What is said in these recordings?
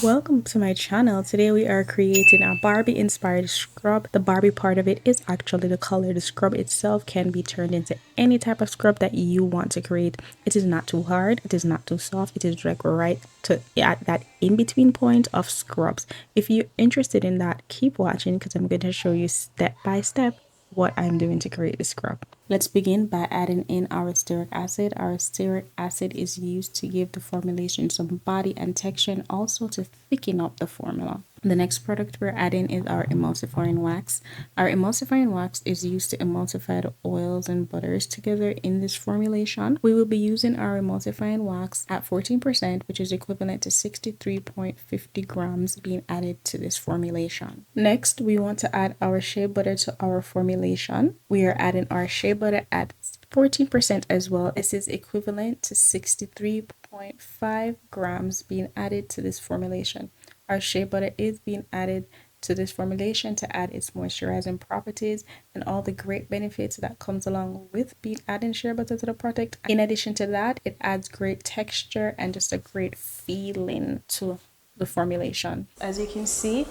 Welcome to my channel. Today we are creating a Barbie inspired scrub. The Barbie part of it is actually the color. The scrub itself can be turned into any type of scrub that you want to create. It is not too hard, it is not too soft, it is like right to at that in-between point of scrubs. If you're interested in that, keep watching because I'm going to show you step by step what I'm doing to create the scrub. Let's begin by adding in our stearic acid. Our stearic acid is used to give the formulation some body and texture and also to thicken up the formula. The next product we're adding is our emulsifying wax. Our emulsifying wax is used to emulsify the oils and butters together in this formulation. We will be using our emulsifying wax at 14%, which is equivalent to 63.50 grams being added to this formulation. Next, we want to add our shea butter to our formulation. We are adding our shea butter at 14% as well. This is equivalent to 63.5 grams being added to this formulation. Our shea butter is being added to this formulation to add its moisturizing properties and all the great benefits that comes along with adding shea butter to the product. In addition to that, it adds great texture and just a great feeling to the formulation. As you can see,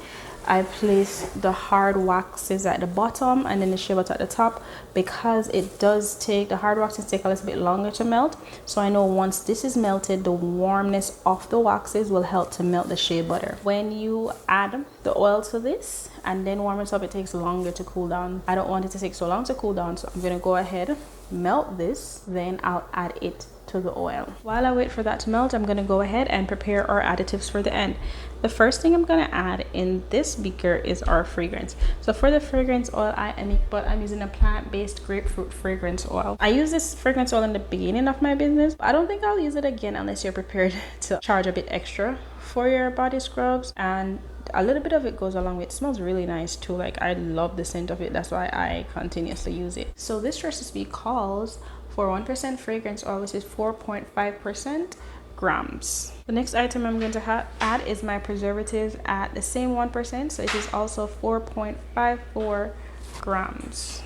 I place the hard waxes at the bottom and then the shea butter at the top because it does take, the hard waxes take a little bit longer to melt. So I know once this is melted, the warmness of the waxes will help to melt the shea butter. When you add the oil to this and then warm it up, it takes longer to cool down. I don't want it to take so long to cool down, so I'm going to go ahead, melt this, then I'll add it to the oil. While I wait for that to melt, I'm going to go ahead and prepare our additives for the end. The first thing I'm going to add in this beaker is our fragrance. So for the fragrance oil, I'm using a plant-based grapefruit fragrance oil. I use this fragrance oil in the beginning of my business. I don't think I'll use it again unless you're prepared to charge a bit extra for your body scrubs, and a little bit of it goes along with it. It smells really nice too. Like, I love the scent of it. That's why I continuously use it. So this recipe calls for 1% fragrance oil, which is 4.5% grams. The next item I'm going to add is my preservatives at the same 1%, so it is also 4.54 grams.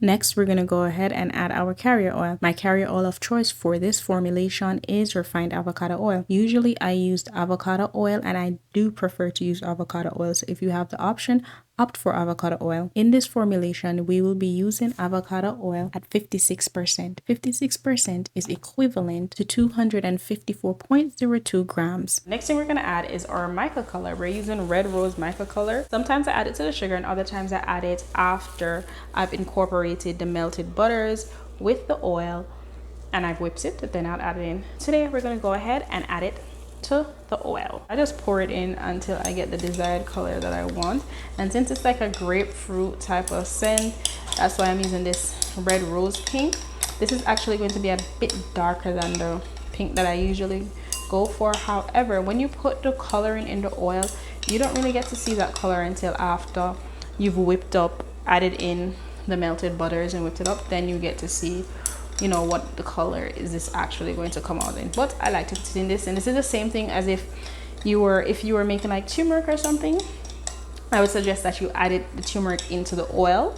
Next, we're going to go ahead and add our carrier oil. My carrier oil of choice for this formulation is refined avocado oil. Usually I used avocado oil and I do prefer to use avocado oil. So if you have the option, opt for avocado oil. In this formulation, we will be using avocado oil at 56%. 56% is equivalent to 254.02 grams. Next thing we're going to add is our mica color. We're using red rose mica color. Sometimes I add it to the sugar and other times I add it after I've incorporated the melted butters with the oil and I've whipped it, then I'll add it in. Today we're going to go ahead and add it to the oil. I just pour it in until I get the desired color that I want, and since it's like a grapefruit type of scent, that's why I'm using this red rose pink. This is actually going to be a bit darker than the pink that I usually go for. However, when you put the coloring in the oil, you don't really get to see that color until after you've whipped up, added in the melted butters and whipped it up. Then you get to see, you know, what the color is this actually going to come out in. But I like to put it in this, and this is the same thing as if you were making like turmeric or something. I would suggest that you added the turmeric into the oil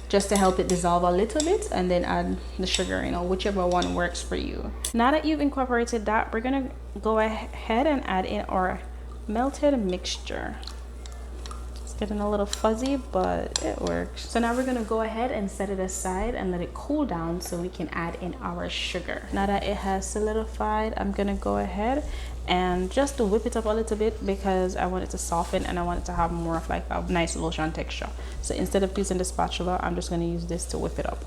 just to help it dissolve a little bit, and then add the sugar, you know, whichever one works for you. Now that you've incorporated that, we're gonna go ahead and add in our melted mixture. Getting a little fuzzy, but it works. So now we're gonna go ahead and set it aside and let it cool down so we can add in our sugar. Now that it has solidified, I'm gonna go ahead and just to whip it up a little bit because I want it to soften and I want it to have more of like a nice lotion texture. So instead of using the spatula, I'm just gonna use this to whip it up.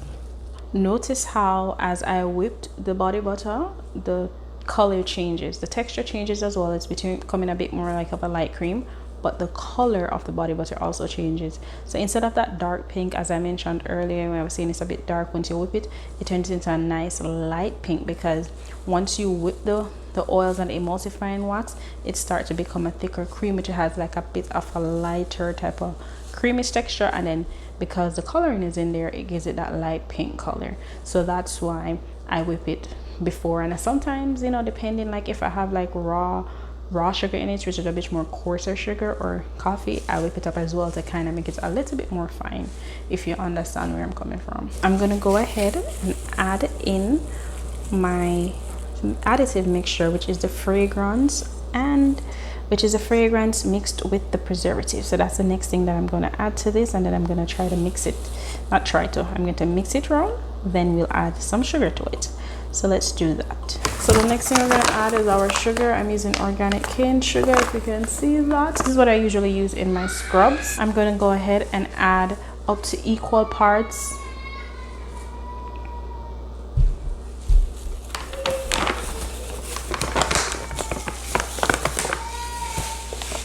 Notice how as I whipped the body butter, the color changes, the texture changes as well. It's becoming a bit more like of a light cream, but the color of the body butter also changes. So instead of that dark pink, as I mentioned earlier when I was saying it's a bit dark, once you whip it, it turns into a nice light pink, because once you whip the oils and emulsifying wax, it starts to become a thicker cream, which has like a bit of a lighter type of creamish texture, and then because the coloring is in there, it gives it that light pink color. So that's why I whip it before. And sometimes, you know, depending, like if I have like raw sugar in it, which is a bit more coarser sugar, or coffee, I whip it up as well to kind of make it a little bit more fine, if you understand where I'm coming from. I'm gonna go ahead and add in my additive mixture, which is the fragrance mixed with the preservative. So that's the next thing that I'm going to add to this, and then I'm going to try to mix it. I'm going to mix it wrong, then we'll add some sugar to it. So let's do that. So the next thing we're going to add is our sugar. I'm using organic cane sugar, if you can see that. This is what I usually use in my scrubs. I'm going to go ahead and add up to equal parts.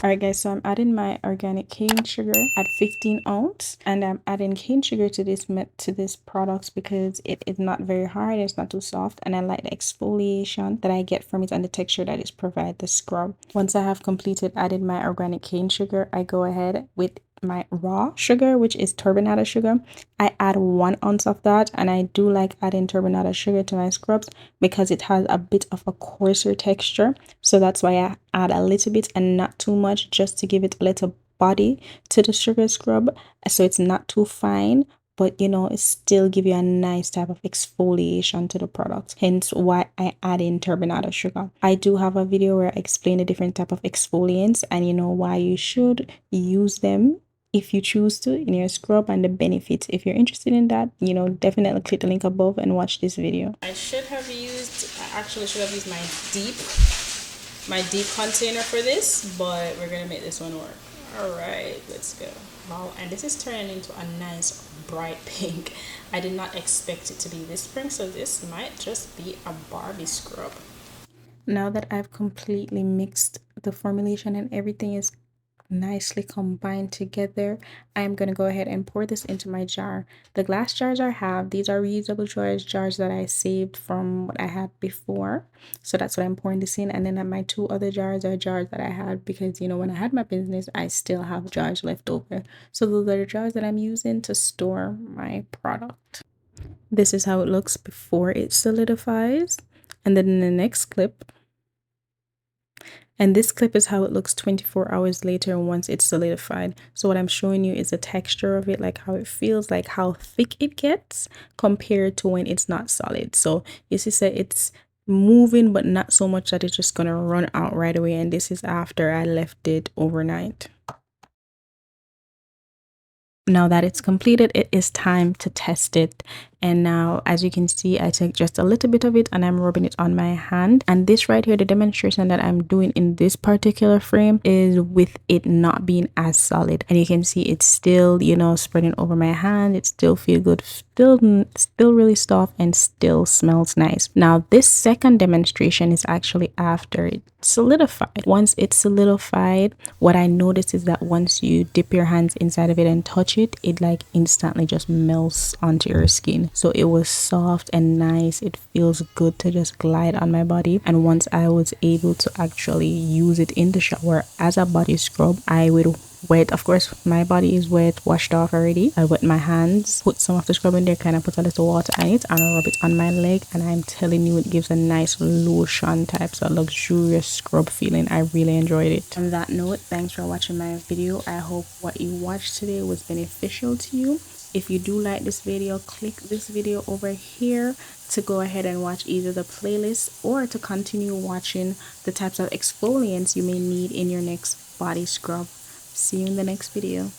Alright guys, so I'm adding my organic cane sugar at 15 ounce, and I'm adding cane sugar to this product because it is not very hard, it's not too soft, and I like the exfoliation that I get from it and the texture that it provides the scrub. Once I have completed adding my organic cane sugar, I go ahead with my raw sugar, which is turbinado sugar. I add 1 ounce of that, and I do like adding turbinado sugar to my scrubs because it has a bit of a coarser texture, so that's why I add a little bit and not too much, just to give it a little body to the sugar scrub, so it's not too fine, but you know, it still give you a nice type of exfoliation to the product, hence why I add in turbinado sugar. I do have a video where I explain the different type of exfoliants and you know why you should use them if you choose to in your scrub, and the benefits. If you're interested in that, you know, definitely click the link above and watch this video. I actually should have used my deep container for this, but we're gonna make this one work. All right, let's go. Wow, and this is turning into a nice bright pink. I did not expect it to be this pink, so this might just be a Barbie scrub. Now that I've completely mixed the formulation and everything is nicely combined together, I'm gonna go ahead and pour this into my jar. The glass jars I have, these are reusable jars that I saved from what I had before, so that's what I'm pouring this in. And then my 2 other jars are jars that I had because, you know, when I had my business, I still have jars left over, so those are the jars that I'm using to store my product. This is how it looks before it solidifies, and then in the next clip, and this clip is how it looks 24 hours later once it's solidified. So what I'm showing you is the texture of it, like how it feels, like how thick it gets compared to when it's not solid. So you see, so it's moving, but not so much that it's just gonna run out right away. And this is after I left it overnight. Now that it's completed, it is time to test it. And now, as you can see, I take just a little bit of it and I'm rubbing it on my hand. And this right here, the demonstration that I'm doing in this particular frame is with it not being as solid. And you can see it's still, you know, spreading over my hand. It still feels good, still really soft, and still smells nice. Now, this second demonstration is actually after it solidified. Once it's solidified, what I noticed is that once you dip your hands inside of it and touch it, it like instantly just melts onto your skin. So it was soft and nice. It feels good to just glide on my body. And once I was able to actually use it in the shower as a body scrub, I would wet, of course my body is wet, washed off already. I wet my hands, put some of the scrub in there, kind of put a little water on it, and rub it on my leg, and I'm telling you, it gives a nice lotion type, so luxurious scrub feeling. I really enjoyed it. On that note, thanks for watching my video. I hope what you watched today was beneficial to you. If you do like this video, click this video over here to go ahead and watch either the playlist or to continue watching the types of exfoliants you may need in your next body scrub. See you in the next video.